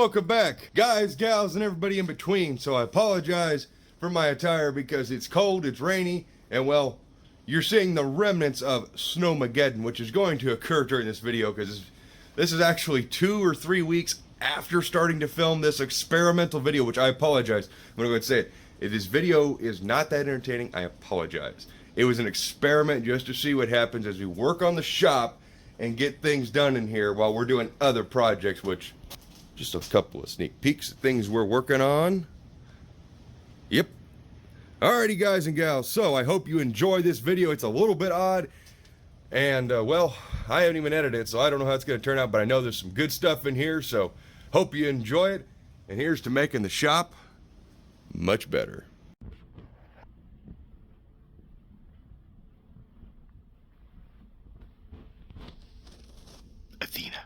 welcome back, guys, gals, and everybody in between. So I apologize for my attire because it's cold, it's rainy, and well, you're seeing the remnants of Snowmageddon, which is going to occur during this video because this is actually 2 or 3 weeks after starting to film this experimental video, which I apologize. I'm going to go ahead and say it. If this video is not that entertaining, I apologize. It was an experiment just to see what happens as we work on the shop and get things done in here while we're doing other projects, which just a couple of sneak peeks of things we're working on. Yep. Alrighty, guys and gals, so I hope you enjoy this video. It's a little bit odd, and well, I haven't even edited it, so I don't know how it's going to turn out, but I know there's some good stuff in here, so hope you enjoy it. And here's to making the shop much better. Athena.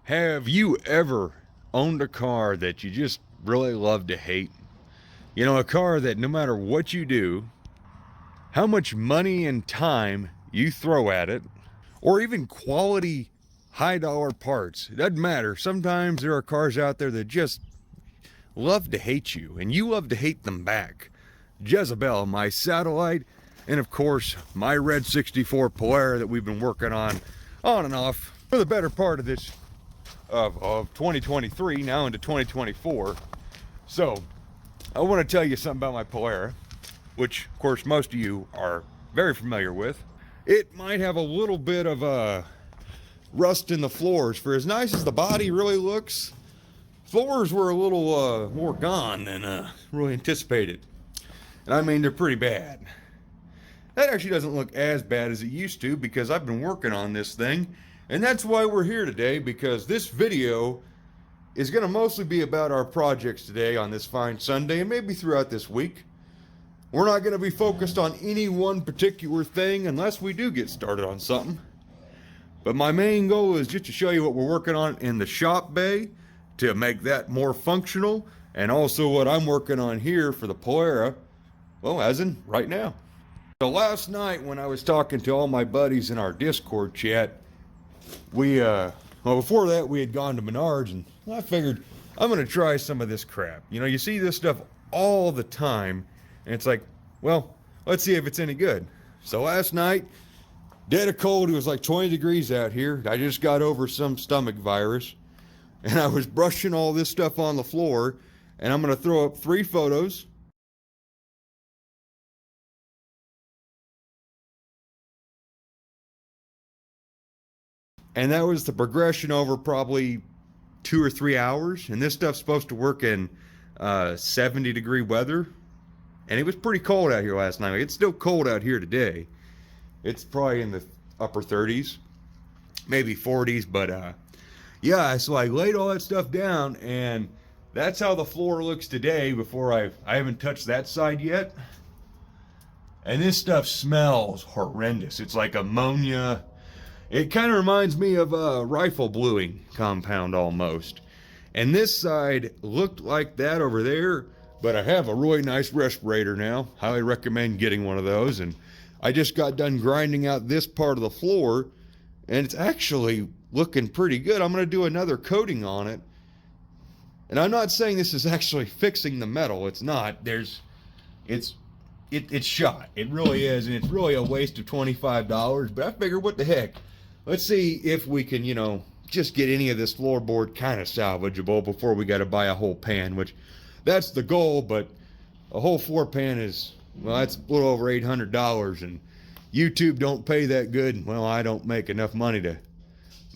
Have you ever owned a car that you just really love to hate? You know, a car that no matter what you do, how much money and time you throw at it, or even quality high-dollar parts, it doesn't matter. Sometimes there are cars out there that just love to hate you, and you love to hate them back. Jezebel, my Satellite, and of course, my red 64 Polara that we've been working on and off for the better part of this of 2023 now into 2024. So I want to tell you something about my Polara, which of course most of you are very familiar with. It might have a little bit of rust in the floors. For as nice as the body really looks, floors were a little more gone than really anticipated, and I mean they're pretty bad. That actually doesn't look as bad as it used to because I've been working on this thing. And that's why we're here today, because this video is going to mostly be about our projects today on this fine Sunday and maybe throughout this week. We're not going to be focused on any one particular thing unless we do get started on something. But my main goal is just to show you what we're working on in the shop bay to make that more functional, and also what I'm working on here for the Polara, well, as in right now. So last night when I was talking to all my buddies in our Discord chat, well, before that we had gone to Menards, and I figured I'm going to try some of this crap. You know, you see this stuff all the time, and it's like, well, let's see if it's any good. So last night, dead of cold, it was like 20 degrees out here. I just got over some stomach virus, and I was brushing all this stuff on the floor, and I'm going to throw up 3 photos. And that was the progression over probably 2 or 3 hours. And this stuff's supposed to work in 70-degree weather. And it was pretty cold out here last night. It's still cold out here today. It's probably in the upper 30s, maybe 40s. But yeah, so I laid all that stuff down, and that's how the floor looks today. Before I haven't touched that side yet. And this stuff smells horrendous. It's like ammonia. It kind of reminds me of a rifle bluing compound almost. And this side looked like that over there, but I have a really nice respirator now. Highly recommend getting one of those. And I just got done grinding out this part of the floor, and it's actually looking pretty good. I'm going to do another coating on it. And I'm not saying this is actually fixing the metal. It's not. It's shot. It really is, and it's really a waste of $25. But I figure, what the heck? Let's see if we can, you know, just get any of this floorboard kind of salvageable before we got to buy a whole pan, which that's the goal. But a whole floor pan is, well, that's a little over $800, and YouTube don't pay that good. Well, I don't make enough money to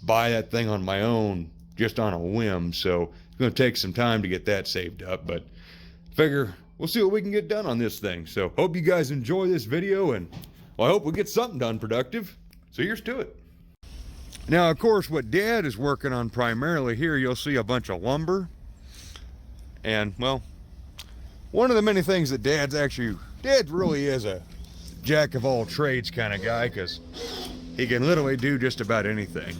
buy that thing on my own just on a whim, so it's going to take some time to get that saved up. But figure we'll see what we can get done on this thing. So hope you guys enjoy this video, and well, I hope we get something done productive. So here's to it. Now, of course, what Dad is working on primarily here, you'll see a bunch of lumber. And, well, one of the many things that Dad really is a jack of all trades kind of guy, because he can literally do just about anything.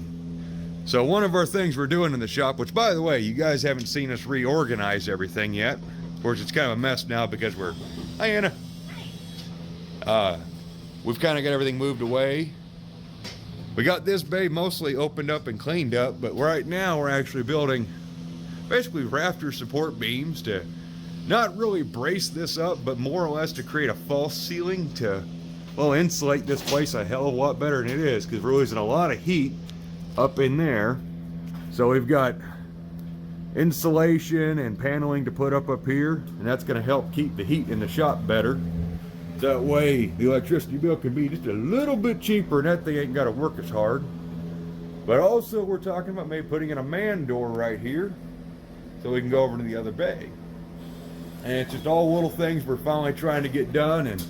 So one of our things we're doing in the shop, which by the way, you guys haven't seen us reorganize everything yet. Of course, it's kind of a mess now because we're, hi Anna. We've kind of got everything moved away. We got this bay mostly opened up and cleaned up, but right now we're actually building basically rafter support beams to not really brace this up, but more or less to create a false ceiling to, well, insulate this place a hell of a lot better than it is, because we're losing a lot of heat up in there. So we've got insulation and paneling to put up here, and that's going to help keep the heat in the shop better. That way the electricity bill can be just a little bit cheaper, and that thing ain't got to work as hard. But also we're talking about maybe putting in a man door right here so we can go over to the other bay. And it's just all little things we're finally trying to get done, and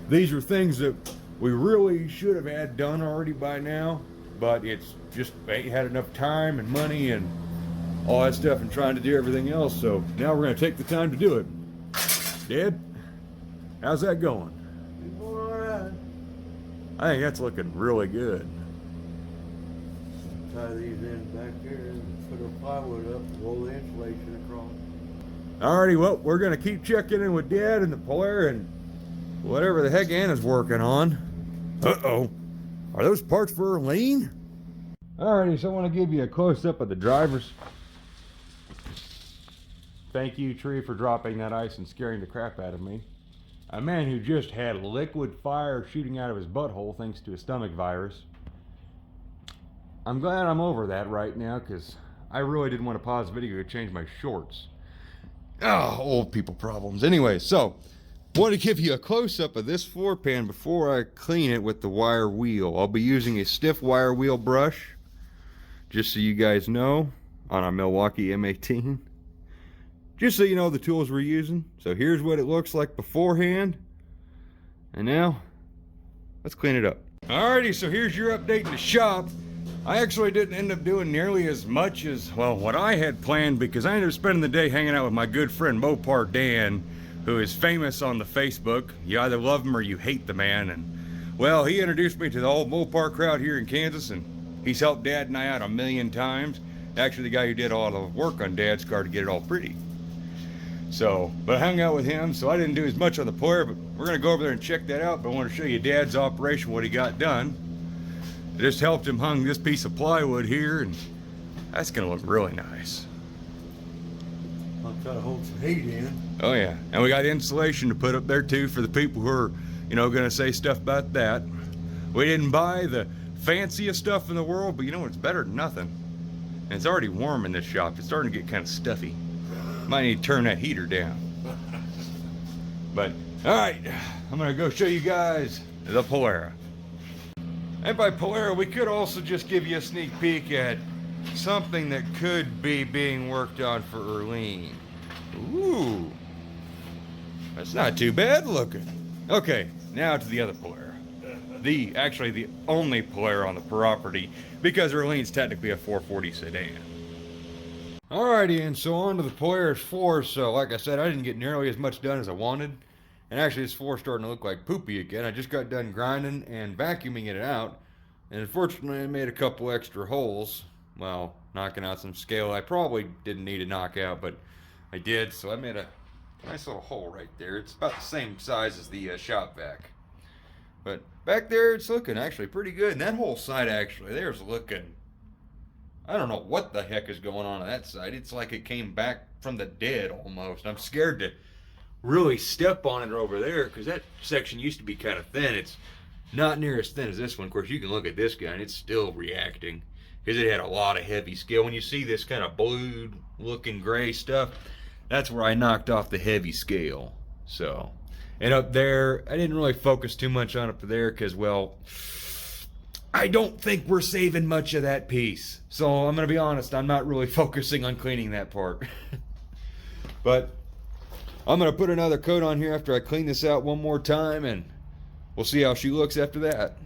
these are things that we really should have had done already by now, but it's just ain't had enough time and money and all that stuff and trying to do everything else. So now we're going to take the time to do it. Dad, how's that going? It's going all right. I think that's looking really good. Tie these in back here and put our plywood up and roll the insulation across. Alrighty, well, we're going to keep checking in with Dad and the Polaire and whatever the heck Anna's working on. Uh-oh. Are those parts for Arlene? Alrighty, so I want to give you a close-up of the drivers. Thank you, Tree, for dropping that ice and scaring the crap out of me. A man who just had liquid fire shooting out of his butthole thanks to a stomach virus. I'm glad I'm over that right now, because I really didn't want to pause the video to change my shorts. Oh, old people problems. Anyway, so want to give you a close-up of this floor pan before I clean it with the wire wheel. I'll be using a stiff wire wheel brush, just so you guys know, on a Milwaukee M18. Just so you know the tools we're using. So here's what it looks like beforehand. And now, let's clean it up. Alrighty, so here's your update in the shop. I actually didn't end up doing nearly as much as, well, what I had planned, because I ended up spending the day hanging out with my good friend Mopar Dan, who is famous on the Facebook. You either love him or you hate the man. And, well, he introduced me to the whole Mopar crowd here in Kansas, and he's helped Dad and I out a million times. Actually, the guy who did all the work on Dad's car to get it all pretty. So, but I hung out with him, so I didn't do as much on the Polaire, but we're going to go over there and check that out. But I want to show you Dad's operation, what he got done. I just helped him hung this piece of plywood here, and that's going to look really nice. I'll try to hold some heat in. Oh yeah, and we got insulation to put up there too for the people who are, you know, going to say stuff about that. We didn't buy the fanciest stuff in the world, but you know what, it's better than nothing. And it's already warm in this shop. It's starting to get kind of stuffy. Might need to turn that heater down. But, alright, I'm going to go show you guys the Polaire. And by Polaire, we could also just give you a sneak peek at something that could be being worked on for Arlene. Ooh, that's not too bad looking. Okay, now to the other Polaire. Actually the only Polaire on the property, because Arlene's technically a 440 sedan. Alrighty, and so on to the Polaire's floor. So like I said, I didn't get nearly as much done as I wanted. And actually this floor's starting to look like poopy again. I just got done grinding and vacuuming it out. And unfortunately I made a couple extra holes. Well, knocking out some scale I probably didn't need to knock out, but I did. So I made a nice little hole right there. It's about the same size as the shop vac. But back there it's looking actually pretty good. And that whole side actually there's looking, I don't know what the heck is going on that side. It's like it came back from the dead almost. I'm scared to really step on it over there, because that section used to be kind of thin. It's not near as thin as this one. Of course, you can look at this guy and it's still reacting, because it had a lot of heavy scale. When you see this kind of blue looking gray stuff, that's where I knocked off the heavy scale. So, and up there, I didn't really focus too much on up there, because, well, I don't think we're saving much of that piece. So I'm going to be honest, I'm not really focusing on cleaning that part. But I'm going to put another coat on here after I clean this out one more time, and we'll see how she looks after that.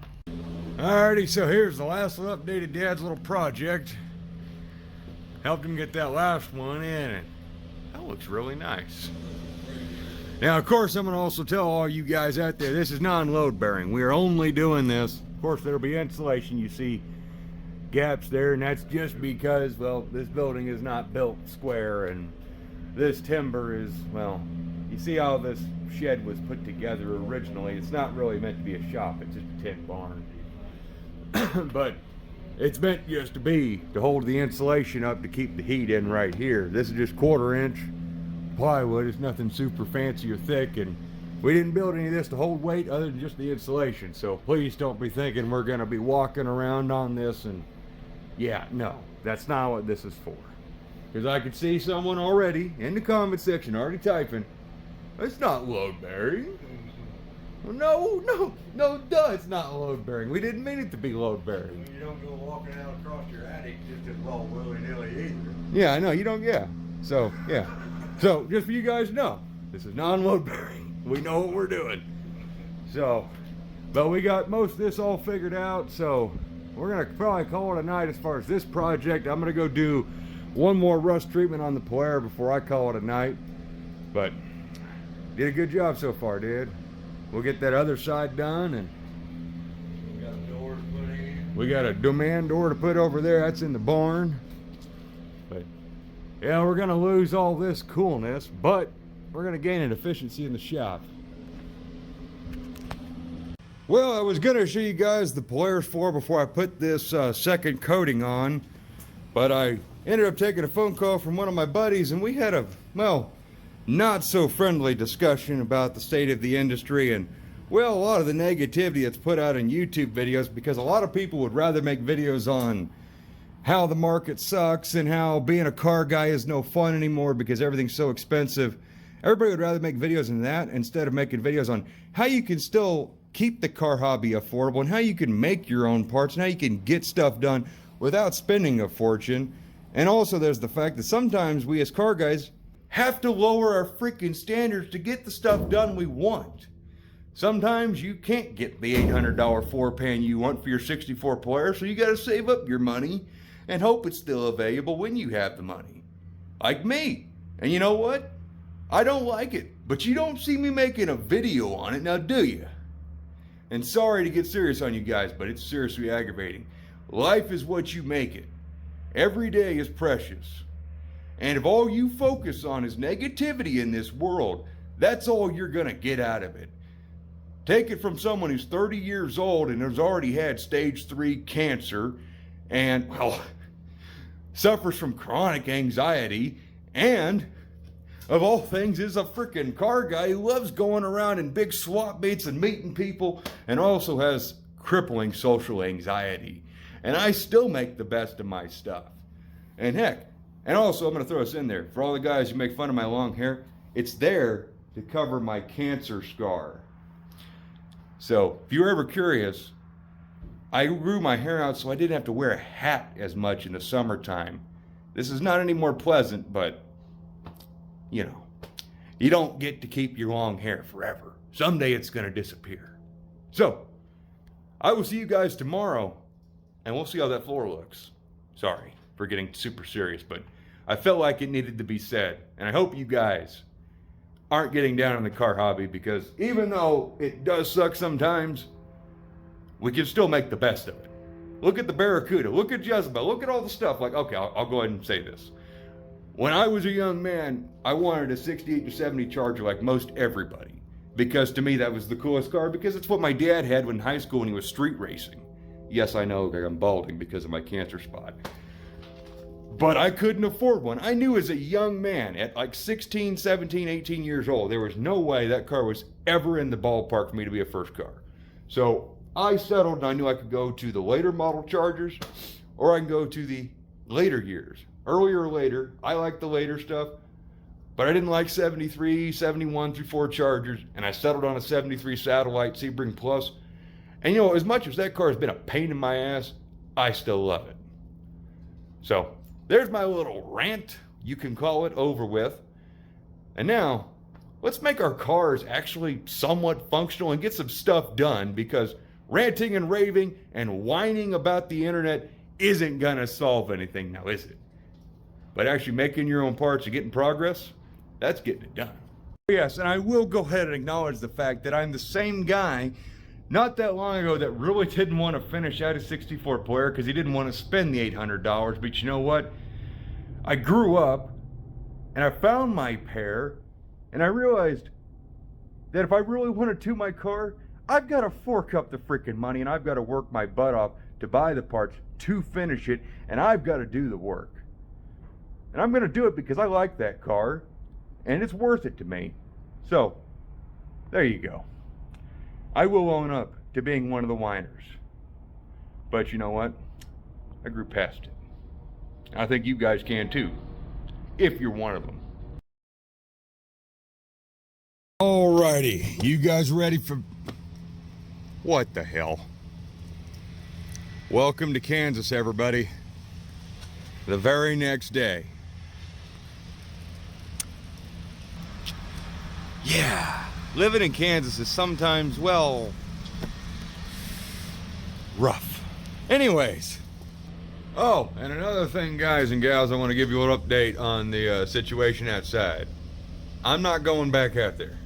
Alrighty, so here's the last little update of Dad's little project. Helped him get that last one in, and that looks really nice. Now, of course, I'm going to also tell all you guys out there, this is non-load bearing. We are only doing this. Of course, there'll be insulation. You see gaps there, and that's just because, well, this building is not built square, and this timber is, well, you see how this shed was put together originally. It's not really meant to be a shop. It's just a tin barn. But it's meant just to hold the insulation up to keep the heat in right here. This is just 1/4 inch plywood. It's nothing super fancy or thick, and we didn't build any of this to hold weight other than just the insulation. So please don't be thinking we're going to be walking around on this, and yeah, no, that's not what this is for. Because I could see someone already in the comment section already typing, it's not load bearing. Well, no, duh, it's not load bearing. We didn't mean it to be load bearing. You don't go walking out across your attic just as well willy-nilly either. Yeah, I know, you don't, yeah. So, yeah. So, just for you guys to know, this is non-load bearing. We know what we're doing. So, but we got most of this all figured out, so we're gonna probably call it a night as far as this project. I'm gonna go do one more rust treatment on the Polaire before I call it a night. But, did a good job so far, dude. We'll get that other side done, and We got doors put in. we got a demand door to put over there. That's in the barn. But yeah, we're gonna lose all this coolness, but we're gonna gain an efficiency in the shop. Well, I was gonna show you guys the Polaris floor before I put this second coating on, but I ended up taking a phone call from one of my buddies, and we had a, well, not so friendly discussion about the state of the industry and, well, a lot of the negativity that's put out in YouTube videos, because a lot of people would rather make videos on how the market sucks and how being a car guy is no fun anymore because everything's so expensive. Everybody would rather make videos on that instead of making videos on how you can still keep the car hobby affordable and how you can make your own parts and how you can get stuff done without spending a fortune. And also there's the fact that sometimes we as car guys have to lower our freaking standards to get the stuff done we want. Sometimes you can't get the $800 floor pan you want for your 64 Polaris, so you got to save up your money and hope it's still available when you have the money. Like me. And you know what? I don't like it, but you don't see me making a video on it now, do you? And sorry to get serious on you guys, but it's seriously aggravating. Life is what you make it. Every day is precious. And if all you focus on is negativity in this world, that's all you're gonna get out of it. Take it from someone who's 30 years old and has already had stage 3 cancer and, well, suffers from chronic anxiety, and of all things is a freaking car guy who loves going around in big swap meets and meeting people and also has crippling social anxiety. And I still make the best of my stuff. And heck, and also, I'm going to throw this in there. For all the guys who make fun of my long hair, it's there to cover my cancer scar. So, if you were ever curious, I grew my hair out so I didn't have to wear a hat as much in the summertime. This is not any more pleasant, but, you know, you don't get to keep your long hair forever. Someday it's going to disappear. So, I will see you guys tomorrow, and we'll see how that floor looks. Sorry for getting super serious, but I felt like it needed to be said. And I hope you guys aren't getting down on the car hobby, because even though it does suck sometimes, we can still make the best of it. Look at the Barracuda, look at Jezebel, look at all the stuff. Like, okay, I'll go ahead and say this. When I was a young man, I wanted a 68 to 70 Charger like most everybody, because to me that was the coolest car, because it's what my dad had in high school when he was street racing. Yes, I know I'm balding because of my cancer spot. But I couldn't afford one. I knew as a young man at like 16, 17, 18 years old, there was no way that car was ever in the ballpark for me to be a first car. So I settled, and I knew I could go to the later model Chargers, or I can go to the later years. Earlier or later, I like the later stuff, but I didn't like 73, 71 through 4 Chargers, and I settled on a 73 Satellite Sebring Plus. And you know, as much as that car has been a pain in my ass, I still love it. So there's my little rant, you can call it, over with. And now, let's make our cars actually somewhat functional and get some stuff done, because ranting and raving and whining about the internet isn't gonna solve anything now, is it? But actually making your own parts and getting progress, that's getting it done. Yes, and I will go ahead and acknowledge the fact that I'm the same guy not that long ago that really didn't want to finish out a 64 player because he didn't want to spend the $800. But you know what? I grew up and I found my pair and I realized that if I really want to tune my car, I've got to fork up the freaking money and I've got to work my butt off to buy the parts to finish it, and I've got to do the work. And I'm going to do it because I like that car and it's worth it to me. So, there you go. I will own up to being one of the whiners. But you know what? I grew past it. I think you guys can too, if you're one of them. Alrighty, you guys ready for... What the hell? Welcome to Kansas, everybody. The very next day. Yeah, living in Kansas is sometimes, well, rough. Anyways. Oh, and another thing, guys and gals, I want to give you an update on the situation outside. I'm not going back out there.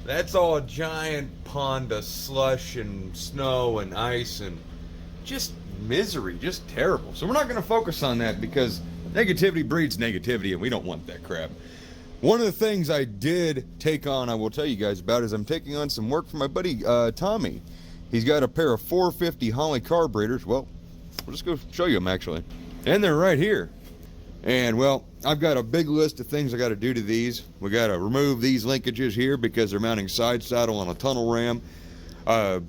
That's all a giant pond of slush and snow and ice and just misery, just terrible. So we're not going to focus on that because negativity breeds negativity and we don't want that crap. One of the things I did take on, I will tell you guys about, is I'm taking on some work for my buddy Tommy. He's got a pair of 450 Holley carburetors. Well, we'll just go show you them actually. And they're right here. And well, I've got a big list of things I got to do to these. We got to remove these linkages here because they're mounting side saddle on a tunnel ram.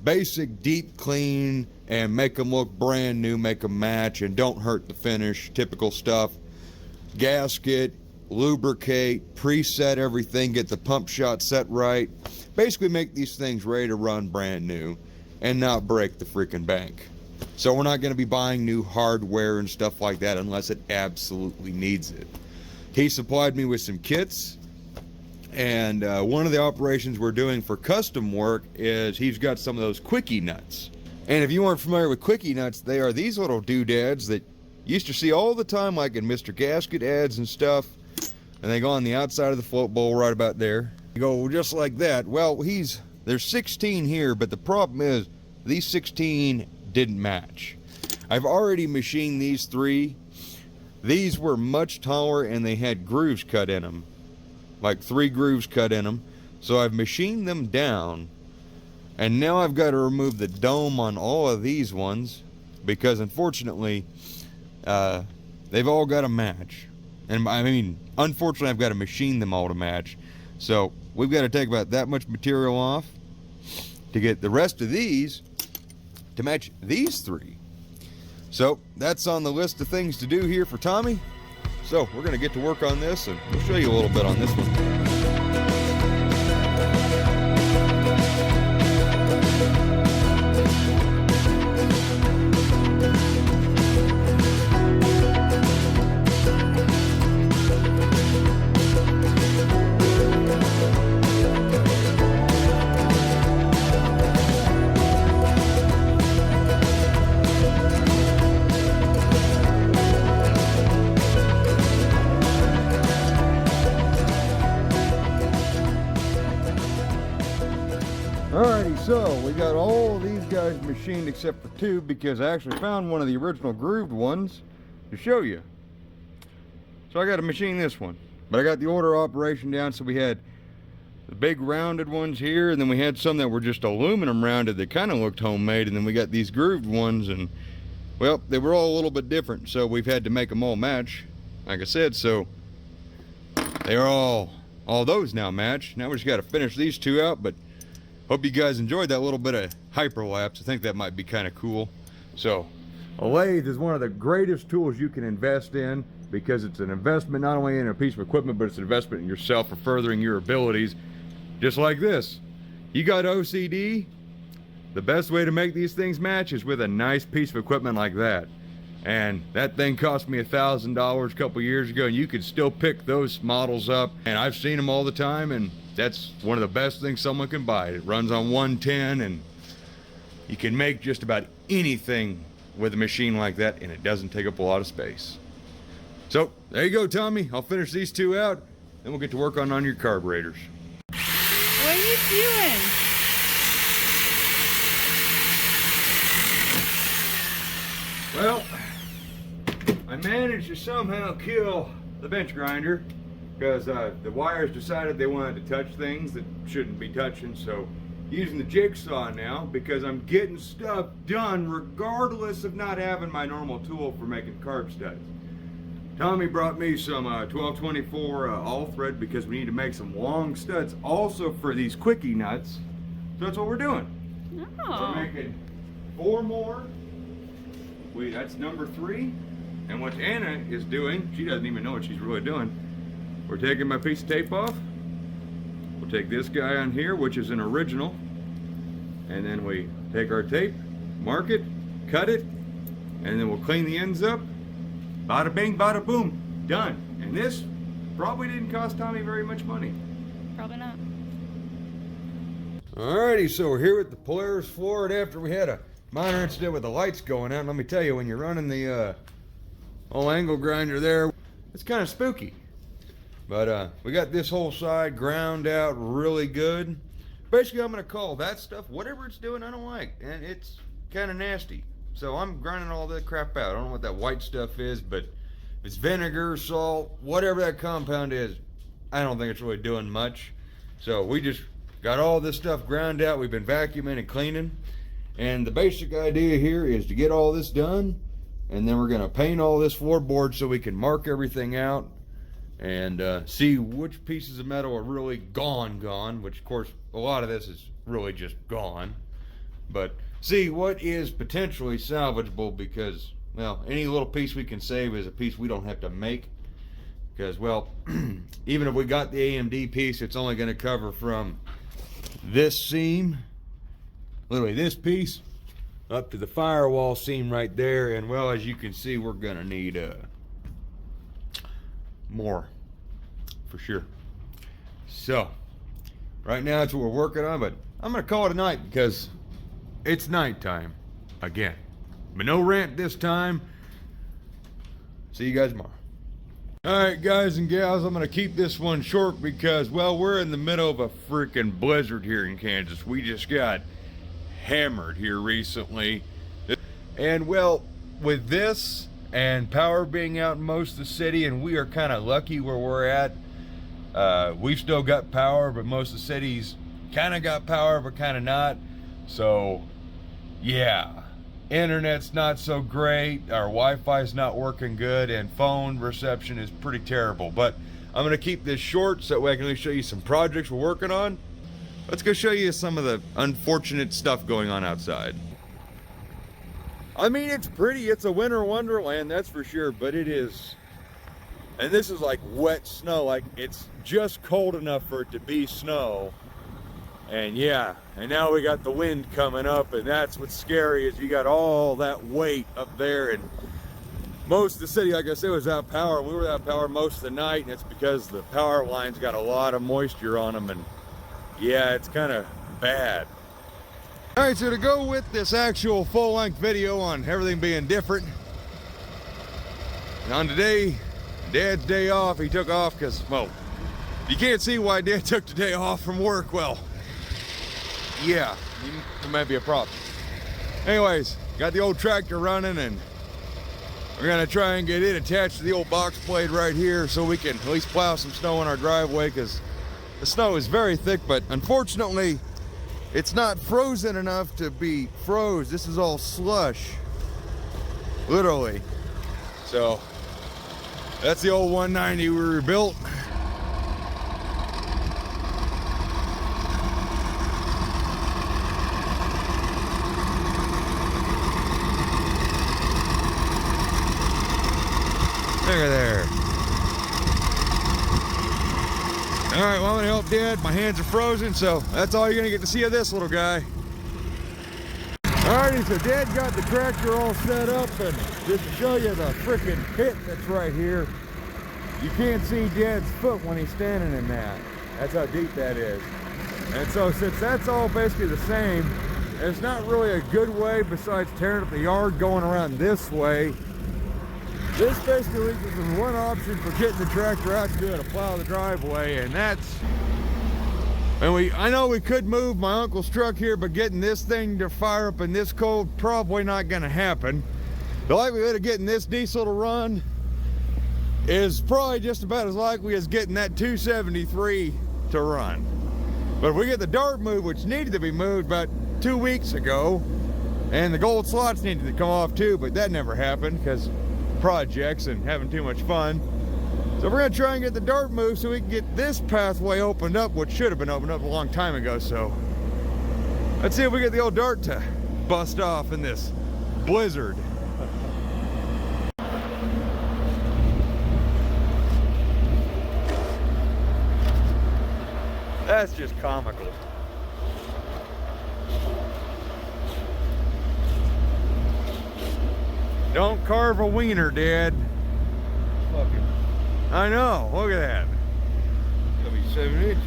Basic deep clean and make them look brand new, make them match and don't hurt the finish, typical stuff. Gasket, lubricate, preset everything, get the pump shot set right. Basically make these things ready to run brand new and not break the freaking bank. So we're not going to be buying new hardware and stuff like that unless it absolutely needs it. He supplied me with some kits, and one of the operations we're doing for custom work is he's got some of those quickie nuts. And if you aren't familiar with quickie nuts, they are these little doodads that you used to see all the time, like in Mr. Gasket ads and stuff, and they go on the outside of the float bowl right about there. You go just like that. Well, there's 16 here, but the problem is these 16 didn't match. I've already machined these 3. These were much taller and they had grooves cut in them, like 3 grooves cut in them. So I've machined them down, and now I've got to remove the dome on all of these ones because unfortunately they've all got to match. And I mean, unfortunately I've got to machine them all to match. So we've got to take about that much material off to get the rest of these to match these 3. So that's on the list of things to do here for Tommy. So we're going to get to work on this and we'll show you a little bit on this one. Alrighty, so we got all of these guys machined except for 2 because I actually found one of the original grooved ones to show you. So I got to machine this one. But I got the order operation down, so we had the big rounded ones here, and then we had some that were just aluminum rounded that kind of looked homemade, and then we got these grooved ones, and well, they were all a little bit different, so we've had to make them all match, like I said. So they are all those now match. Now we just got to finish these 2 out, but hope you guys enjoyed that little bit of hyperlapse. I think that might be kind of cool. So, a lathe is one of the greatest tools you can invest in because it's an investment not only in a piece of equipment, but it's an investment in yourself for furthering your abilities. Just like this. You got OCD? The best way to make these things match is with a nice piece of equipment like that. And that thing cost me $1,000 a couple years ago, and you could still pick those models up. And I've seen them all the time, and that's one of the best things someone can buy. It runs on 110, and you can make just about anything with a machine like that, and it doesn't take up a lot of space. So there you go, Tommy. I'll finish these 2 out, then we'll get to work on your carburetors. doing? Well, I managed to somehow kill the bench grinder because the wires decided they wanted to touch things that shouldn't be touching. So using the jigsaw now because I'm getting stuff done regardless of not having my normal tool for making carb studs. Tommy brought me some 1224 all thread because we need to make some long studs also for these quickie nuts. So that's what we're doing. Oh. We're making 4 more. That's number 3. And what Anna is doing, she doesn't even know what she's really doing. We're taking my piece of tape off. We'll take this guy on here, which is an original. And then we take our tape, mark it, cut it, and then we'll clean the ends up. Bada bing, bada boom, done. And this probably didn't cost Tommy very much money. Probably not. Alrighty, so we're here with the Polaris floor, and after we had a minor incident with the lights going out, let me tell you, when you're running the old angle grinder there, it's kind of spooky. But we got this whole side ground out really good. Basically, I'm going to call that stuff, whatever it's doing, I don't like. And it's kind of nasty. So I'm grinding all that crap out. I don't know what that white stuff is, but if it's vinegar, salt, whatever that compound is, I don't think it's really doing much. So we just got all this stuff ground out. We've been vacuuming and cleaning. And the basic idea here is to get all this done. And then we're going to paint all this floorboard so we can mark everything out and see which pieces of metal are really gone, which of course a lot of this is really just gone. But see what is potentially salvageable because, well, any little piece we can save is a piece we don't have to make. Because, well, even if we got the AMD piece, it's only going to cover from this seam, literally this piece, up to the firewall seam right there. And, well, as you can see, we're going to need more for sure. So, right now that's what we're working on, but I'm going to call it a night because it's nighttime again. But no rant this time. See you guys tomorrow. Alright guys and gals, I'm going to keep this one short because, well, we're in the middle of a freaking blizzard here in Kansas. We just got hammered here recently. And, well, with this and power being out in most of the city, and we are kind of lucky where we're at. We've still got power, but most of the cities kind of got power, but kind of not. So, yeah. Internet's not so great, our Wi-Fi's not working good, and phone reception is pretty terrible. But I'm going to keep this short so that way I can show you some projects we're working on. Let's go show you some of the unfortunate stuff going on outside. I mean, it's pretty, it's a winter wonderland, that's for sure, but it is, and this is like wet snow, like it's just cold enough for it to be snow. And yeah, and now we got the wind coming up, and that's what's scary is you got all that weight up there, and most of the city, like I said, was without power. We were without power most of the night, and it's because the power lines got a lot of moisture on them, and yeah, it's kind of bad. All right, so to go with this actual full-length video on everything being different, and on today, Dad's day off, he took off because, well, you can't see why Dad took the day off from work. Well, yeah, it might be a problem. Anyways, got the old tractor running, and we're gonna try and get it attached to the old box blade right here so we can at least plow some snow in our driveway, because the snow is very thick, but unfortunately it's not frozen enough to be froze. This is all slush, literally. So that's the old 190 we rebuilt. Look at there. All right, well, I'm gonna help Dad. My hands are frozen, so that's all you're gonna get to see of this little guy. Alrighty, so Dad got the tractor all set up, and just to show you the freaking pit that's right here, you can't see Dad's foot when he's standing in that. That's how deep that is. And so since that's all basically the same, there's not really a good way besides tearing up the yard going around this way. This basically leaves us with one option for getting the tractor out to do it, to plow the driveway, and that's And I know we could move my uncle's truck here, but getting this thing to fire up in this cold, probably not gonna happen. The likelihood of getting this diesel to run is probably just about as likely as getting that 273 to run. But if we get the dart moved, which needed to be moved about 2 weeks ago, and the gold slots needed to come off too, but that never happened because projects and having too much fun. So we're gonna try and get the dart moved so we can get this pathway opened up, which should have been opened up a long time ago. So let's see if we get the old dart to bust off in this blizzard. That's just comical. Don't carve a wiener, Dad. Fucking, I know, look at that. it'll be 7 inches.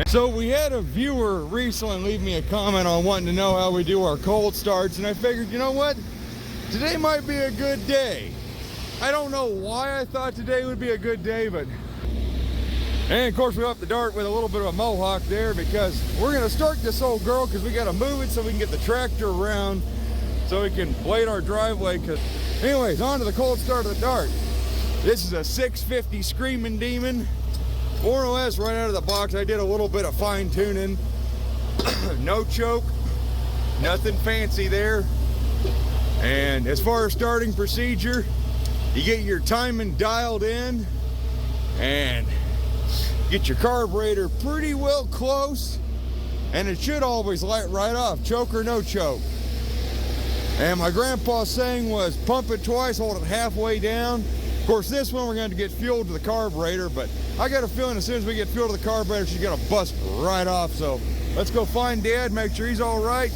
So we had a viewer recently leave me a comment on wanting to know how we do our cold starts, and I figured, you know what? Today might be a good day. I don't know why I thought today would be a good day, but... And of course we up the dart with a little bit of a mohawk there because we're gonna start this old girl because we gotta move it so we can get the tractor around so we can blade our driveway. Cause anyways, on to the cold start of the dart. This is a 650 Screaming Demon. More or less right out of the box, I did a little bit of fine tuning. No choke, nothing fancy there. And as far as starting procedure, you get your timing dialed in and get your carburetor pretty well close, and it should always light right off, choke or no choke. And my grandpa's saying was pump it twice, hold it halfway down. Of course, this one we're going to get fuel to the carburetor, but I got a feeling as soon as we get fuel to the carburetor, she's going to bust right off. So let's go find Dad, make sure he's all right.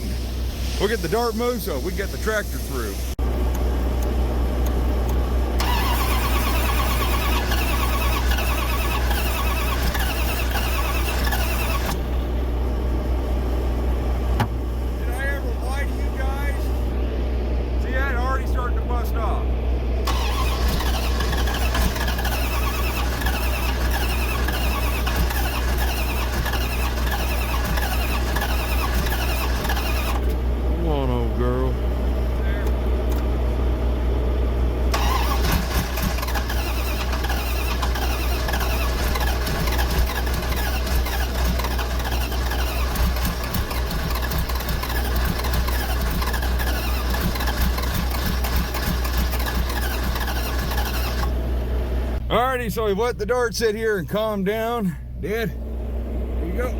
We'll get the dart moved so we can get the tractor through. Alrighty, so we let the dart sit here and calm down. Dad, here you go.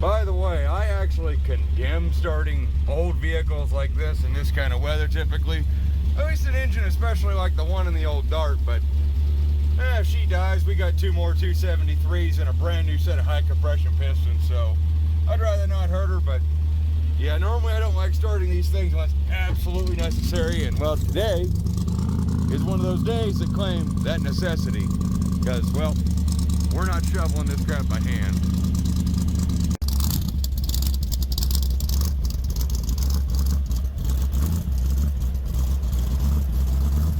By the way, I actually condemn starting old vehicles like this in this kind of weather typically. At least an engine, especially like the one in the old Dart, but if she dies, we got 2 more 273s and a brand new set of high compression pistons, so I'd rather not hurt her. But yeah, normally I don't like starting these things unless absolutely necessary, and well, today is one of those days that claim that necessity, because, well, we're not shoveling this crap by hand.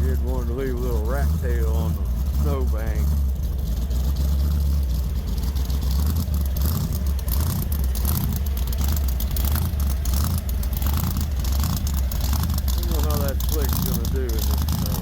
Did want to leave a little rat tail on the snowbank. I don't know how that slick's gonna do in this snow.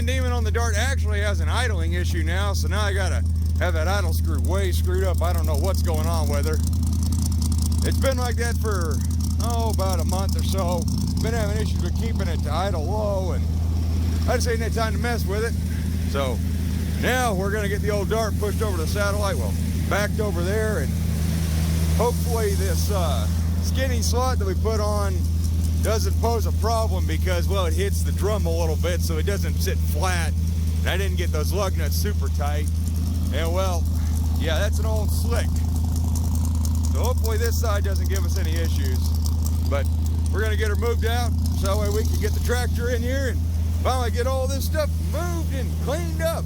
Diamond Demon on the Dart actually has an idling issue now, so now I gotta have that idle screw way screwed up. I don't know what's going on with her. It's been like that for, about a month or so. Been having issues with keeping it to idle low, and I just ain't had time to mess with it. So now we're gonna get the old Dart pushed over to the satellite, well, backed over there, and hopefully this skinny slot that we put on doesn't pose a problem because, well, it hits the drum a little bit so it doesn't sit flat. And I didn't get those lug nuts super tight. And well, yeah, that's an old slick. So hopefully this side doesn't give us any issues. But we're gonna get her moved out so that way we can get the tractor in here and finally get all this stuff moved and cleaned up.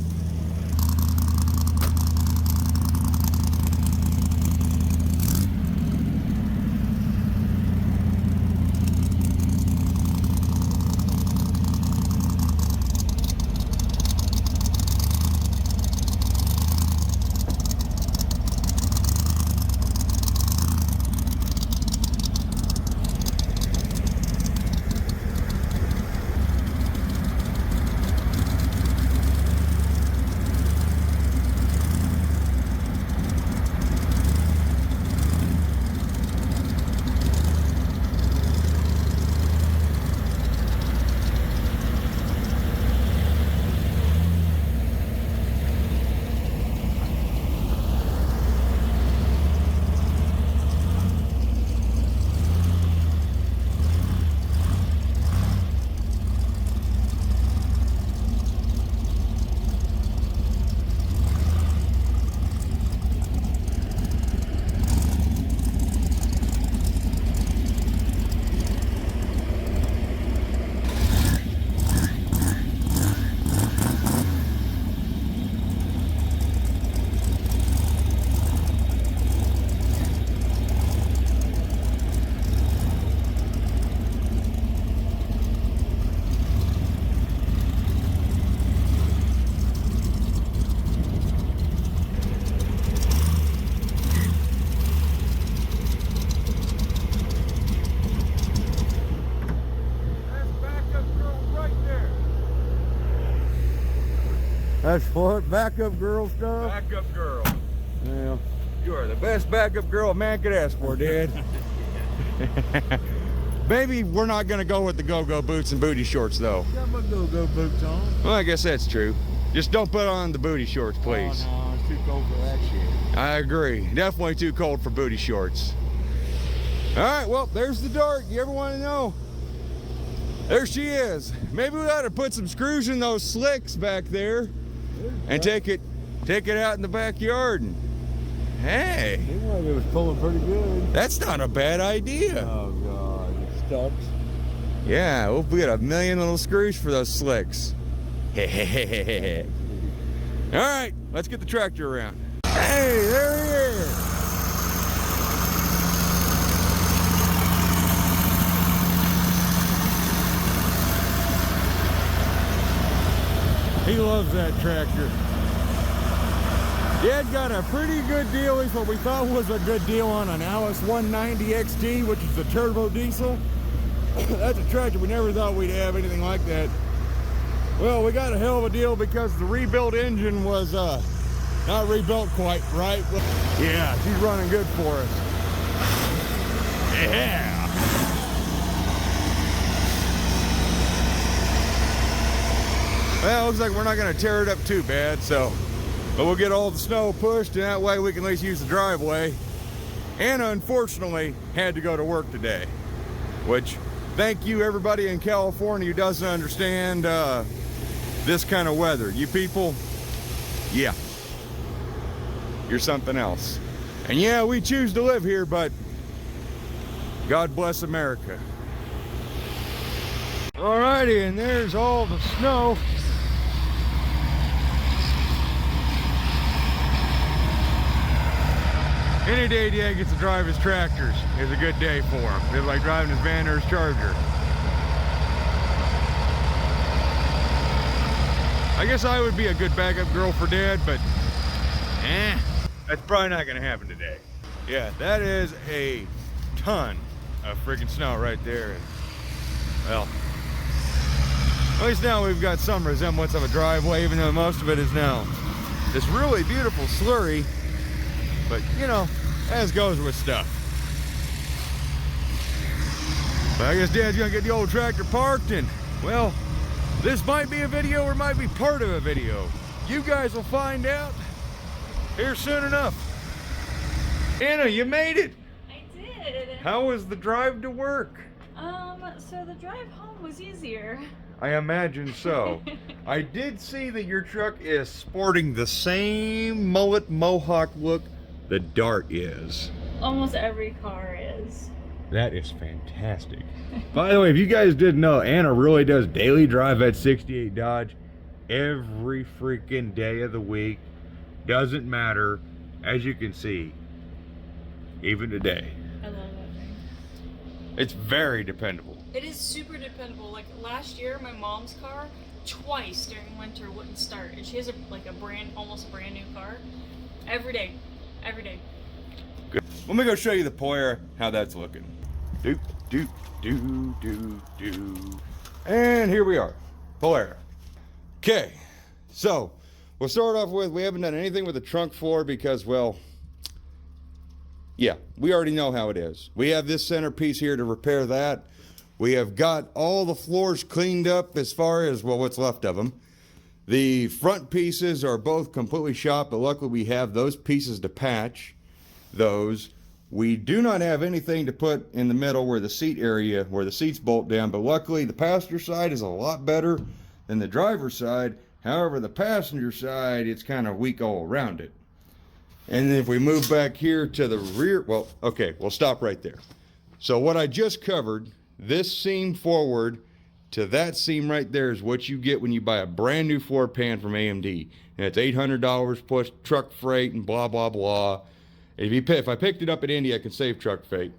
That's what backup girl stuff. Backup girl. Yeah. You are the best backup girl a man could ask for, Dad. Maybe we're not gonna go with the go-go boots and booty shorts though. Got my go-go boots on. Well, I guess that's true. Just don't put on the booty shorts, please. Oh, no, it's too cold for that shit. I agree. Definitely too cold for booty shorts. All right, well, there's the Dart. You ever want to know? There she is. Maybe we ought to put some screws in those slicks back there and take it out in the backyard. And hey, Seemed like it was pulling pretty good. that's not a bad idea. Oh God, it stuck. Yeah, we'll get a million little screws for those slicks. All right, let's get the tractor around. Hey, there he is. He loves that tractor. Dad got a pretty good deal, at least what we thought was a good deal, on an Alice 190 XT, which is the turbo diesel. That's a tractor we never thought we'd have anything like that. Well, we got a hell of a deal because the rebuilt engine was not rebuilt quite right. Yeah, she's running good for us. Yeah. Well, it looks like we're not going to tear it up too bad, but we'll get all the snow pushed, and that way we can at least use the driveway. And unfortunately, had to go to work today, which, thank you everybody in California who doesn't understand this kind of weather. You people, yeah, you're something else. And yeah, we choose to live here, but God bless America. Alrighty, and there's all the snow. Any day Dad gets to drive his tractors is a good day for him. It's like driving his van or his Charger. I guess I would be a good backup girl for Dad, but that's probably not gonna happen today. Yeah, that is a ton of freaking snow right there. And, well, At least now we've got some resemblance of a driveway, even though most of it is now this really beautiful slurry. But, you know, as goes with stuff. But I guess Dad's gonna get the old tractor parked, and, well, this might be a video or might be part of a video. You guys will find out here soon enough. Anna, you made it! I did. How was the drive to work? So the drive home was easier. I imagine so. I did see that your truck is sporting the same mullet mohawk look the Dart is. Almost every car is. That is fantastic. By the way, if you guys didn't know, Anna really does daily drive at 68 Dodge every freaking day of the week. Doesn't matter, as you can see, even today. I love that thing. It's very dependable. It is super dependable. Like last year, my mom's car twice during winter wouldn't start, and she has almost a brand new car. Every day. Good. Let me go show you the Poyer, how that's looking. Doop, doop, doo, doo, doo. And here we are, Poyer. Okay, so we'll start off with, we haven't done anything with the trunk floor because, well, yeah, we already know how it is. We have this centerpiece here to repair that. We have got all the floors cleaned up as far as, well, what's left of them. The front pieces are both completely shot, but luckily we have those pieces to patch those. We do not have anything to put in the middle where the seat area, where the seats bolt down, but luckily the passenger side is a lot better than the driver's side. However, the passenger side, it's kind of weak all around it. And then if we move back here to the rear, well, okay, we'll stop right there. So what I just covered, this seam forward to that seam right there is what you get when you buy a brand new floor pan from AMD. And it's $800 plus truck freight and blah, blah, blah. If I picked it up at Indy, I could save truck freight.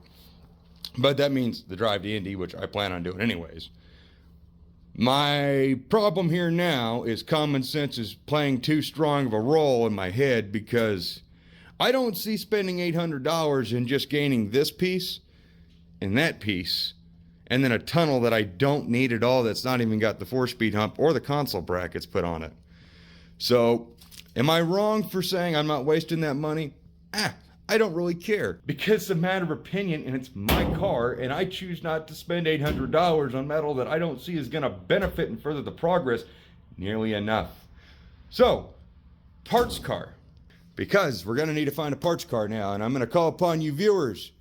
But that means the drive to Indy, which I plan on doing anyways. My problem here now is common sense is playing too strong of a role in my head, because I don't see spending $800 in just gaining this piece and that piece, and then a tunnel that I don't need at all, that's not even got the 4-speed hump or the console brackets put on it. So, am I wrong for saying I'm not wasting that money? I don't really care, because it's a matter of opinion and it's my car, and I choose not to spend $800 on metal that I don't see is going to benefit and further the progress nearly enough. So, parts car. Because we're going to need to find a parts car now, and I'm going to call upon you viewers.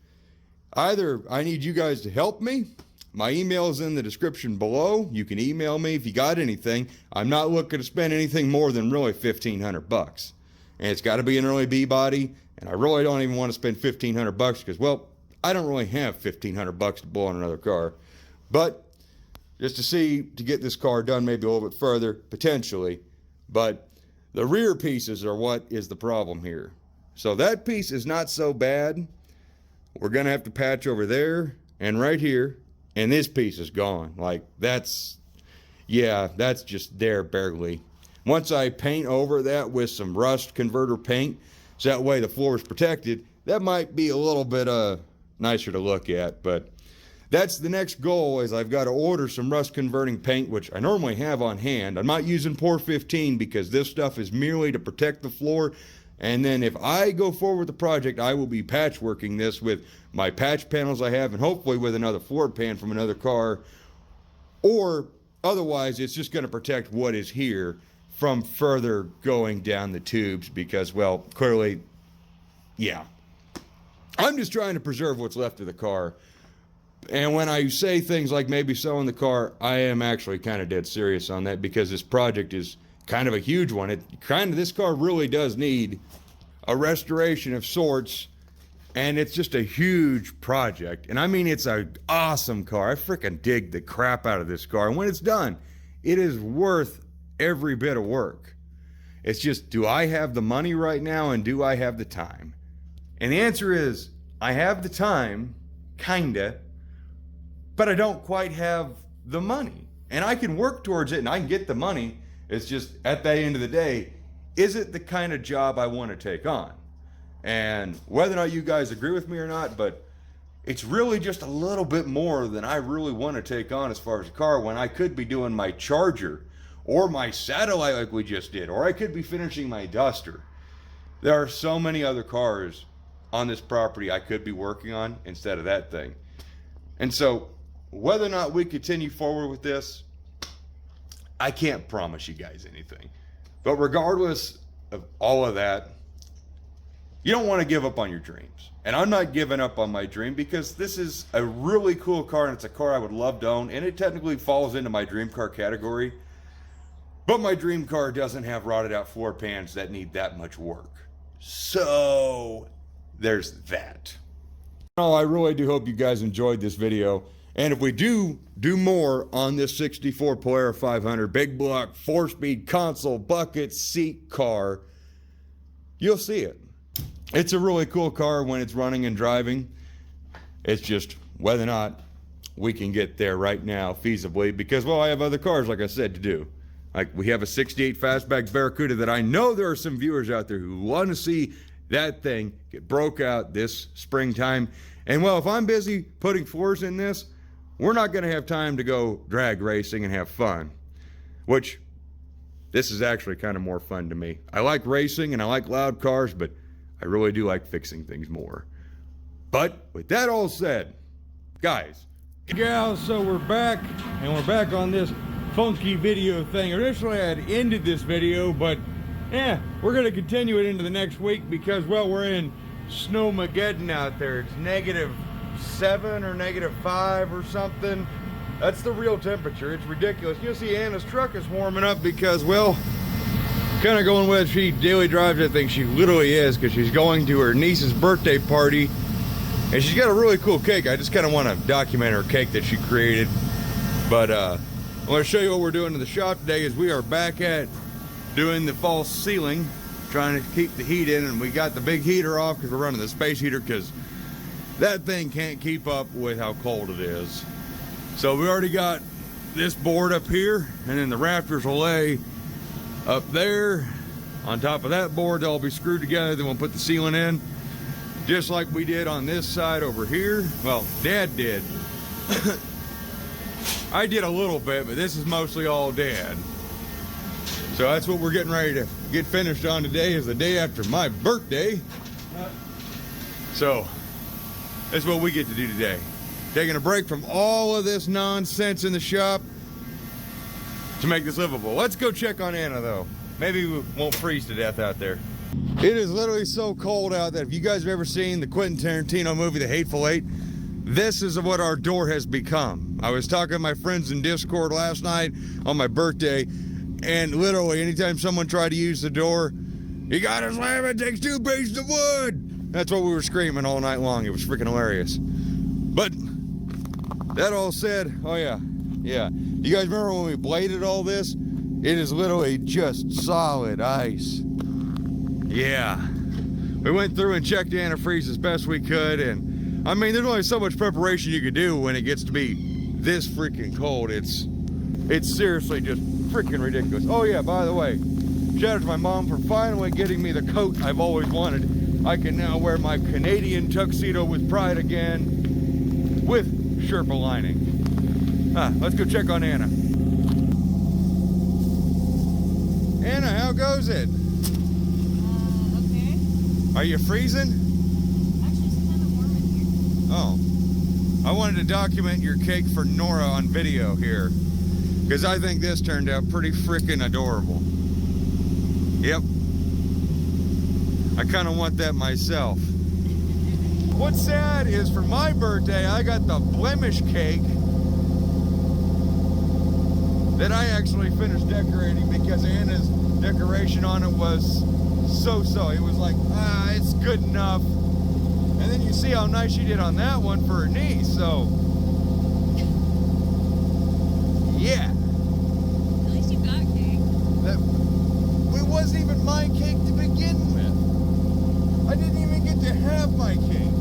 Either I need you guys to help me. My email is in the description below. You can email me if you got anything. I'm not looking to spend anything more than really $1,500. And it's got to be an early B body, and I really don't even want to spend $1,500 because, well, I don't really have $1,500 to blow on another car. But just to get this car done maybe a little bit further, potentially. But the rear pieces are what is the problem here. So that piece is not so bad. We're going to have to patch over there and right here. And this piece is gone. Like, that's just there barely. Once I paint over that with some rust converter paint, so that way the floor is protected, that might be a little bit nicer to look at. But that's the next goal, is I've got to order some rust converting paint, which I normally have on hand. I'm not using Pour 15 because this stuff is merely to protect the floor. And then if I go forward with the project, I will be patchworking this with my patch panels I have, and hopefully with another floor pan from another car. Or otherwise, it's just going to protect what is here from further going down the tubes because, well, clearly, yeah. I'm just trying to preserve what's left of the car. And when I say things like maybe selling the car, I am actually kind of dead serious on that, because this project is kind of a huge one. This car really does need a restoration of sorts, and it's just a huge project. And I mean, it's an awesome car. I freaking dig the crap out of this car. And when it's done, it is worth every bit of work. It's just, do I have the money right now, and do I have the time? And the answer is, I have the time, kinda, but I don't quite have the money. And I can work towards it, and I can get the money. It's just, at the end of the day, is it the kind of job I want to take on? And whether or not you guys agree with me or not, but it's really just a little bit more than I really want to take on as far as a car, when I could be doing my Charger or my Satellite like we just did, or I could be finishing my Duster. There are so many other cars on this property I could be working on instead of that thing. And so whether or not we continue forward with this, I can't promise you guys anything. But regardless of all of that, you don't want to give up on your dreams. And I'm not giving up on my dream, because this is a really cool car, and it's a car I would love to own, and it technically falls into my dream car category. But my dream car doesn't have rotted out floor pans that need that much work. So there's that. Oh, I really do hope you guys enjoyed this video. And if we do more on this 64 Polara 500 big block 4-speed console bucket seat car, you'll see it. It's a really cool car when it's running and driving. It's just whether or not we can get there right now feasibly, because, well, I have other cars, like I said, to do. Like, we have a 68 Fastback Barracuda that I know there are some viewers out there who want to see that thing get broke out this springtime. And, well, if I'm busy putting floors in this, we're not going to have time to go drag racing and have fun, which this is actually kind of more fun to me. I like racing and I like loud cars, but I really do like fixing things more. But with that all said, guys, gals, so we're back, and we're back on this funky video thing. Initially, I had ended this video, but yeah, we're going to continue it into the next week because, well, we're in Snowmageddon out there. It's -7 or -5 or something. That's the real temperature. It's ridiculous. You'll see Anna's truck is warming up because, well, kind of going with she daily drives. I think she literally is, because she's going to her niece's birthday party, and she's got a really cool cake. I just kind of want to document her cake that she created. But I want to show you what we're doing in the shop today. Is we are back at doing the false ceiling, trying to keep the heat in, and we got the big heater off because we're running the space heater, because that thing can't keep up with how cold it is. So we already got this board up here, and then the rafters will lay up there. On top of that board, they'll all be screwed together. Then we'll put the ceiling in, just like we did on this side over here. Well, Dad did. I did a little bit, but this is mostly all Dad. So that's what we're getting ready to get finished on today, is the day after my birthday. So that's what we get to do today. Taking a break from all of this nonsense in the shop to make this livable. Let's go check on Anna, though. Maybe we won't freeze to death out there. It is literally so cold out that if you guys have ever seen the Quentin Tarantino movie, The Hateful Eight, this is what our door has become. I was talking to my friends in Discord last night on my birthday, and literally anytime someone tried to use the door, you gotta slam it, takes 2 pieces of wood. That's what we were screaming all night long. It was freaking hilarious. But that all said, oh yeah. You guys remember when we bladed all this? It is literally just solid ice. Yeah. We went through and checked the antifreeze as best we could, and I mean, there's only so much preparation you could do when it gets to be this freaking cold. It's seriously just freaking ridiculous. Oh yeah, by the way, shout out to my mom for finally getting me the coat I've always wanted. I can now wear my Canadian tuxedo with pride again, with Sherpa lining. Let's go check on Anna. Anna, how goes it? Okay. Are you freezing? Actually, it's kind of warm in here. Oh. I wanted to document your cake for Nora on video here, because I think this turned out pretty freaking adorable. Yep. I kind of want that myself. What's sad is for my birthday, I got the blemish cake that I actually finished decorating, because Anna's decoration on it was so-so. It was like, it's good enough. And then you see how nice she did on that one for her niece, so yeah. At least you got cake. It wasn't even my cake to begin with. I didn't even get to have my cake,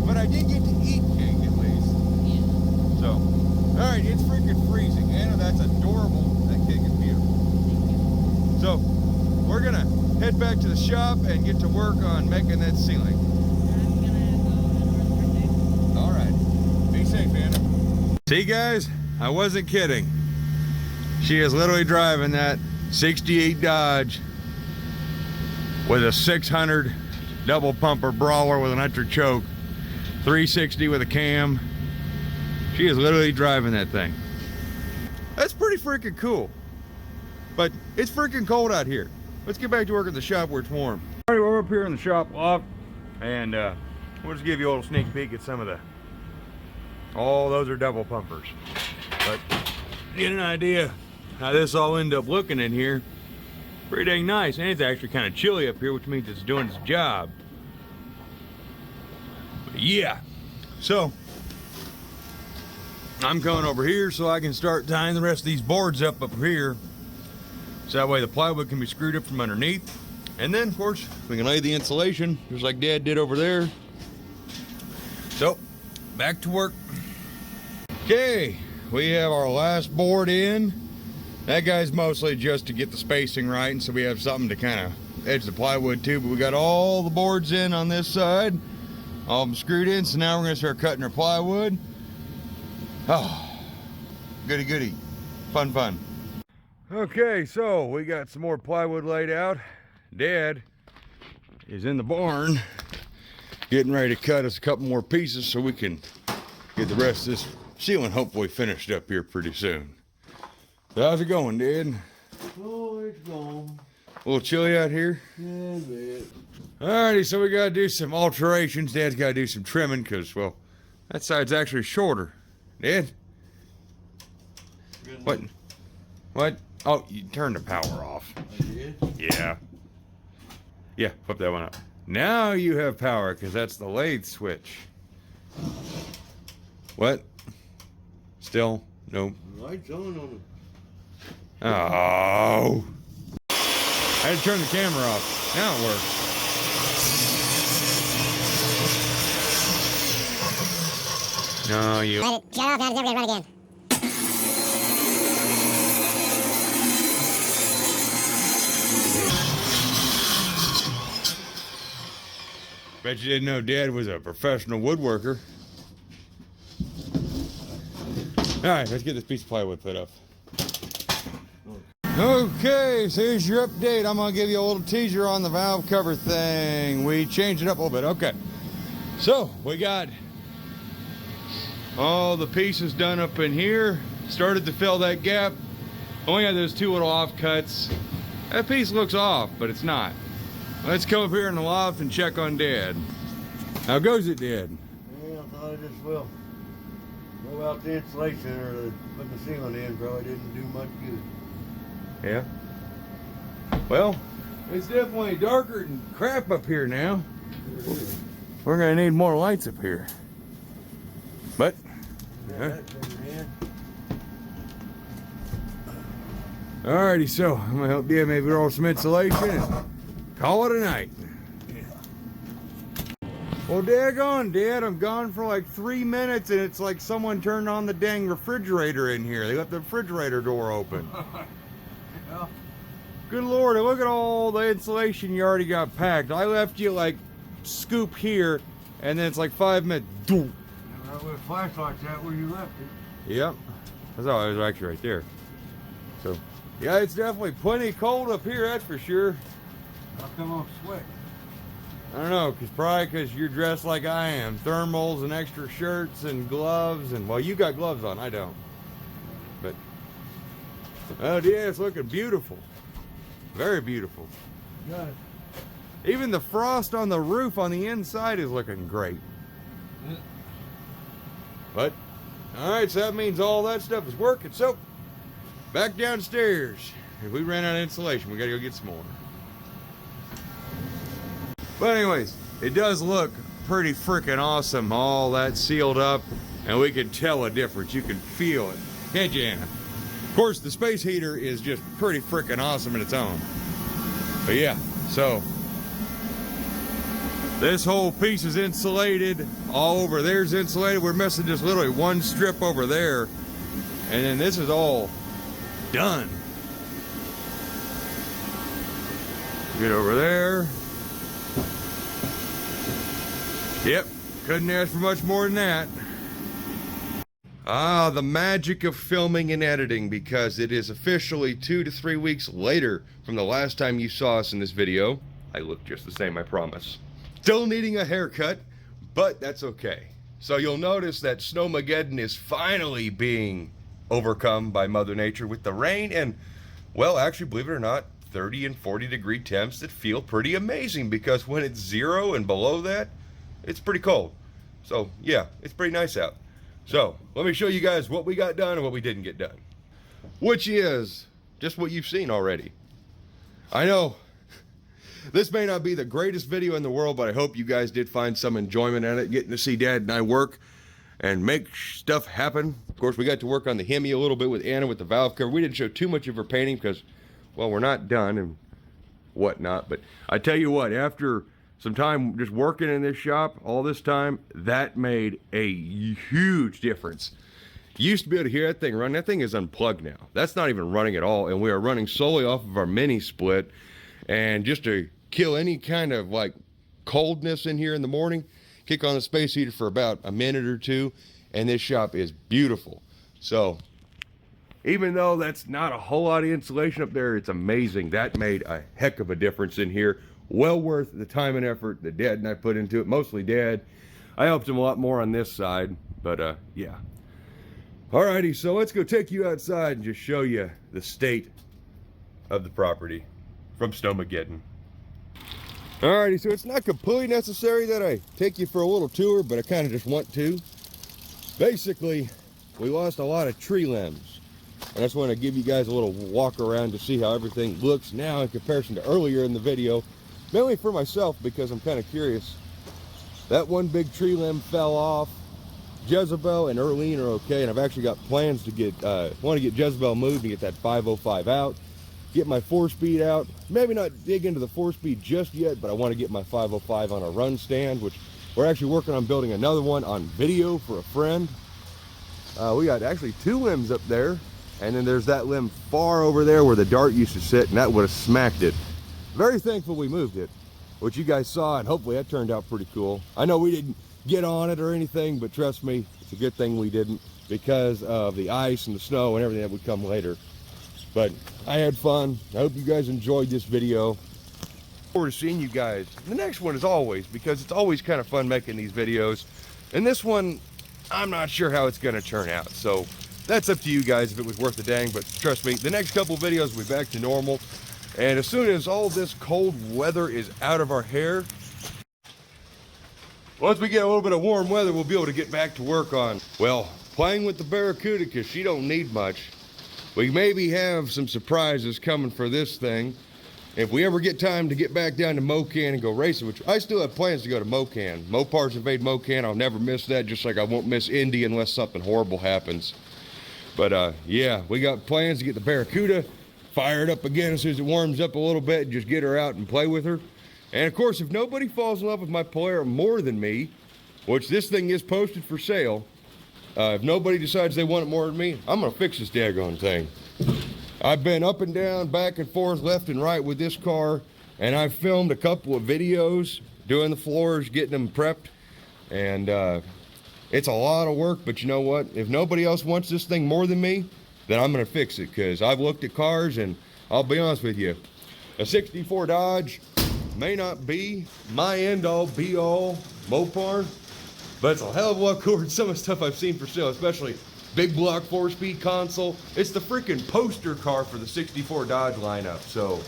but I did get to eat cake at least. Yeah. So, all right, it's freaking freezing. Anna, that's adorable. That cake is beautiful. Thank you. So, we're gonna head back to the shop and get to work on making that ceiling. I'm gonna go to Nora's birthday. All right. safe, Anna. See, guys, I wasn't kidding. She is literally driving that 68 Dodge with a 600 double pumper brawler with an electric choke, 360 with a cam. She is literally driving that thing. That's pretty freaking cool. But it's freaking cold out here. Let's get back to work at the shop where it's warm. All right, we're up here in the shop loft, and we'll just give you a little sneak peek at some of the, all those are double pumpers. But get an idea how this all ended up looking in here. Pretty dang nice, and it's actually kind of chilly up here, which means it's doing its job. But yeah, so I'm coming over here so I can start tying the rest of these boards up here, so that way the plywood can be screwed up from underneath. And then, of course, we can lay the insulation, just like Dad did over there. So, back to work. Okay, we have our last board in. That guy's mostly just to get the spacing right, and so we have something to kind of edge the plywood to, but we got all the boards in on this side, all of them screwed in, so now we're gonna start cutting our plywood. Oh, goody goody, fun fun. Okay, so we got some more plywood laid out. Dad is in the barn getting ready to cut us a couple more pieces so we can get the rest of this ceiling hopefully finished up here pretty soon. So how's it going, Dad? Oh, it's gone. A little chilly out here? Yeah, a bit. Alrighty, so we gotta do some alterations. Dad's gotta do some trimming because, well, that side's actually shorter. Dad? What? What? Oh, you turned the power off. I did? Yeah. Yeah, flip that one up. Now you have power because that's the lathe switch. What? Still? Nope. The light's on it. Oh. I had to turn the camera off. Now it works. No, you. Shut off, now it's never gonna run again. Bet you didn't know Dad was a professional woodworker. All right, let's get this piece of plywood put up. Okay, so here's your update. I'm gonna give you a little teaser on the valve cover thing. We changed it up a little bit. Okay, so we got all the pieces done up in here. Started to fill that gap. Only got those two little offcuts. That piece looks off, but it's not. Let's come up here in the loft and check on Dad. How goes it, Dad? Yeah, I thought I just will. Go out the insulation or putting the ceiling in probably didn't do much good. Yeah. Well, it's definitely darker than crap up here now. We're gonna need more lights up here. But, alrighty, so I'm gonna help Dad maybe roll some insulation and call it a night. Well, daggone, Dad, I'm gone for like 3 minutes and it's like someone turned on the dang refrigerator in here. They left the refrigerator door open. Yeah. Good Lord, look at all the insulation you already got packed. I left you like scoop here and then it's like 5 minutes. Doom. Right with a flashlight's out where you left it. Yep. That's all, it was actually right there. So, yeah, it's definitely plenty cold up here, that's for sure. How come I'm sweating? I don't know, probably because you're dressed like I am. Thermals and extra shirts and gloves and, well, you got gloves on, I don't. But, oh yeah, it's looking beautiful. Very beautiful. Good. Even the frost on the roof on the inside is looking great. But, alright, so that means all that stuff is working. So, back downstairs. If we ran out of insulation, we gotta go get some more. But anyways, it does look pretty freaking awesome. All that sealed up, and we can tell a difference. You can feel it. Can't you, Anna? Of course, the space heater is just pretty freaking awesome in its own. But yeah, so this whole piece is insulated. All over there's insulated. We're missing just literally one strip over there. And then this is all done. Get over there. Yep, couldn't ask for much more than that. Ah, the magic of filming and editing, because it is officially 2 to 3 weeks later from the last time you saw us in this video. I look just the same, I promise. Still needing a haircut, but that's okay. So you'll notice that Snowmageddon is finally being overcome by Mother Nature with the rain and, well, actually, believe it or not, 30 and 40 degree temps that feel pretty amazing, because when it's 0 and below that, it's pretty cold. So yeah, it's pretty nice out. So let me show you guys what we got done and what we didn't get done, which is just what you've seen already. I know this may not be the greatest video in the world, but I hope you guys did find some enjoyment in it, getting to see Dad and I work and make stuff happen. Of course, we got to work on the Hemi a little bit with Anna with the valve cover. We didn't show too much of her painting because, well, we're not done and whatnot. But I tell you what, after some time just working in this shop all this time, that made a huge difference. You used to be able to hear that thing run. That thing is unplugged now. That's not even running at all, and we are running solely off of our mini split. And just to kill any kind of like coldness in here in the morning, kick on the space heater for about a minute or two, and this shop is beautiful. So even though that's not a whole lot of insulation up there, it's amazing. That made a heck of a difference in here. Well worth the time and effort that Dad and I put into it. Mostly Dad. I helped him a lot more on this side, but yeah. Alrighty, so let's go take you outside and just show you the state of the property from Snowmageddon. Alrighty, so it's not completely necessary that I take you for a little tour, but I kind of just want to. Basically, we lost a lot of tree limbs. And I just want to give you guys a little walk around to see how everything looks now in comparison to earlier in the video. Mainly for myself, because I'm kind of curious. That one big tree limb fell off. Jezebel and Earlene are okay, and I've actually got plans to get, want to get Jezebel moved and get that 505 out. Get my 4-speed out. Maybe not dig into the 4-speed just yet, but I want to get my 505 on a run stand, which we're actually working on building another one on video for a friend. We got actually 2 limbs up there, and then there's that limb far over there where the dart used to sit, and that would have smacked it. Very thankful we moved it, which you guys saw, and hopefully that turned out pretty cool. I know we didn't get on it or anything, but trust me, it's a good thing we didn't, because of the ice and the snow and everything that would come later. But I had fun. I hope you guys enjoyed this video. Look forward to seeing you guys the next one, as always, because it's always kind of fun making these videos. And this one, I'm not sure how it's going to turn out, so that's up to you guys if it was worth the dang. But trust me, the next couple videos will be back to normal. And as soon as all this cold weather is out of our hair, once we get a little bit of warm weather, we'll be able to get back to work on, well, playing with the Barracuda, because she don't need much. We maybe have some surprises coming for this thing. If we ever get time to get back down to Mocan and go racing, which I still have plans to go to Mocan. Moparts invade Mocan, I'll never miss that, just like I won't miss Indy unless something horrible happens. But yeah, we got plans to get the Barracuda fired up again as soon as it warms up a little bit, and just get her out and play with her. And of course, if nobody falls in love with my Polaro more than me, which this thing is posted for sale, if nobody decides they want it more than me, I'm gonna fix this daggone thing. I've been up and down, back and forth, left and right with this car, and I've filmed a couple of videos doing the floors, getting them prepped, and it's a lot of work, but you know what? If nobody else wants this thing more than me, then I'm gonna fix it, because I've looked at cars, and I'll be honest with you, a 64 Dodge may not be my end-all, be-all Mopar, but it's a hell of a lot cooler than some of the stuff I've seen for sale, especially big block 4-speed console. It's the freaking poster car for the 64 Dodge lineup. So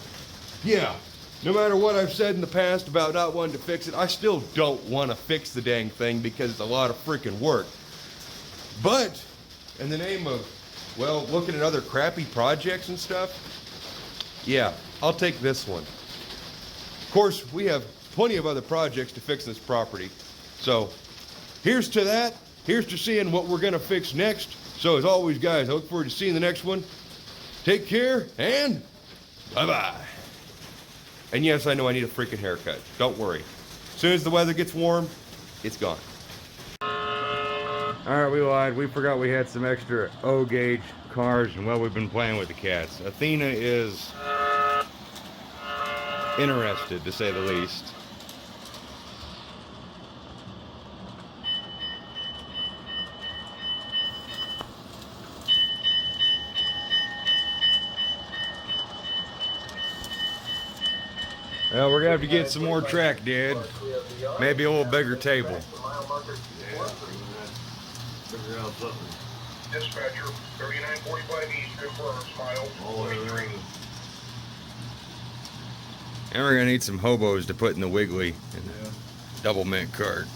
yeah, no matter what I've said in the past about not wanting to fix it, I still don't want to fix the dang thing, because it's a lot of freaking work. But in the name of, well, looking at other crappy projects and stuff, yeah, I'll take this one. Of course, we have plenty of other projects to fix this property. So here's to that. Here's to seeing what we're gonna fix next. So as always, guys, I look forward to seeing the next one. Take care, and bye-bye. And yes, I know I need a freaking haircut. Don't worry. As soon as the weather gets warm, it's gone. All right, we lied. We forgot we had some extra O-gauge cars, and well, we've been playing with the cats. Athena is interested, to say the least. Well, we're gonna have to get some more track, Dad. Maybe a little bigger table. Yeah, figure out something. Dispatcher, 3945 East, confirmed, smile, All the way 43. around. And we're gonna need some hobos to put in the wiggly and Yeah. double mint cart.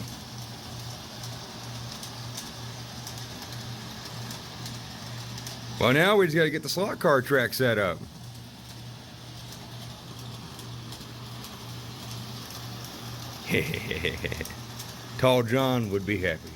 Well, now we just gotta get the slot car track set up. Tall John would be happy.